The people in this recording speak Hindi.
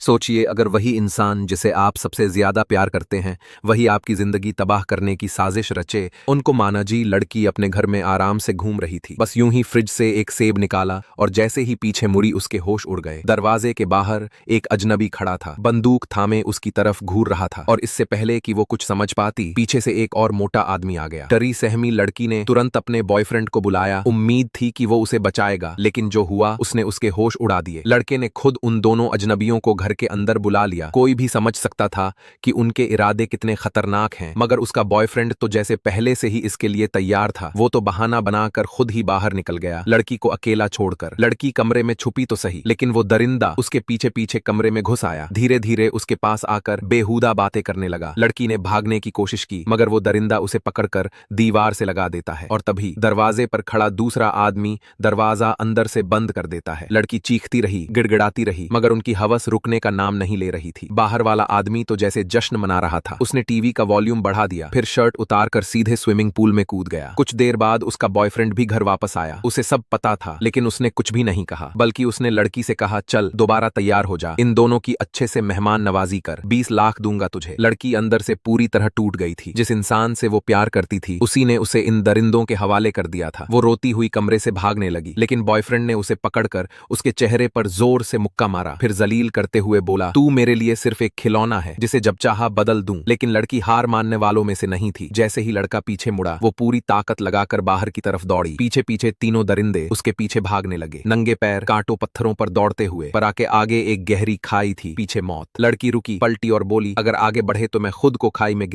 सोचिए, अगर वही इंसान जिसे आप सबसे ज्यादा प्यार करते हैं वही आपकी जिंदगी तबाह करने की साजिश रचे। उनको माना जी लड़की अपने घर में आराम से घूम रही थी, बस यूं ही फ्रिज से एक सेब निकाला और जैसे ही पीछे मुड़ी उसके होश उड़ गए। दरवाजे के बाहर एक अजनबी खड़ा था, बंदूक थामे उसकी तरफ घूर रहा था और इससे पहले कि वो कुछ समझ पाती पीछे से एक और मोटा आदमी आ गया। डरी सहमी लड़की ने तुरंत अपने बॉयफ्रेंड को बुलाया। उम्मीद थी कि वो उसे बचाएगा, लेकिन जो हुआ उसने उसके होश उड़ा दिए। लड़के ने खुद उन दोनों अजनबियों को घर के अंदर बुला लिया। कोई भी समझ सकता था कि उनके इरादे कितने खतरनाक हैं, मगर उसका बॉयफ्रेंड तो जैसे पहले से ही इसके लिए तैयार था। वो तो बहाना बनाकर खुद ही बाहर निकल गया, लड़की को अकेला छोड़कर। लड़की कमरे में छुपी तो सही, लेकिन वो दरिंदा उसके पीछे पीछे कमरे में घुस आया। धीरे धीरे उसके पास आकर बेहुदा बातें करने लगा। लड़की ने भागने की कोशिश की, मगर वो दरिंदा उसे पकड़कर दीवार से लगा देता है और तभी दरवाजे पर खड़ा दूसरा आदमी दरवाजा अंदर से बंद कर देता है। लड़की चीखती रही, गिड़गिड़ाती रही, मगर उनकी हवस रुकने का नाम नहीं ले रही थी। बाहर वाला आदमी तो जैसे जश्न मना रहा था। उसने टीवी का वॉल्यूम बढ़ा दिया, फिर शर्ट उतारकर सीधे स्विमिंग पूल में कूद गया। कुछ देर बाद उसका बॉयफ्रेंड भी घर वापस आया। उसे सब पता था, लेकिन उसने कुछ भी नहीं कहा, बल्कि उसने लड़की से कहा, चल दोबारा तैयार हो जा, इन दोनों की अच्छे से मेहमान नवाजी कर, 20 लाख दूंगा तुझे। लड़की अंदर से पूरी तरह टूट गई थी। जिस इंसान से वो प्यार करती थी उसी ने उसे इन दरिंदों के हवाले कर दिया था। वो रोती हुई कमरे से भागने लगी, लेकिन बॉयफ्रेंड ने उसे पकड़कर उसके चेहरे पर जोर से मुक्का मारा, फिर जलील करते हुए बोला, तू मेरे लिए सिर्फ एक खिलौना है जिसे जब चाहा बदल दूं। लेकिन लड़की हार मानने वालों में से नहीं थी। जैसे ही लड़का पीछे मुड़ा, वो पूरी ताकत लगाकर बाहर की तरफ दौड़ी। पीछे पीछे तीनों दरिंदे उसके पीछे भागने लगे, नंगे पैर कांटों पत्थरों पर दौड़ते हुए। पर आके आगे एक गहरी खाई थी, पीछे मौत। लड़की रुकी, पलटी और बोली, अगर आगे बढ़े तो मैं खुद को खाई में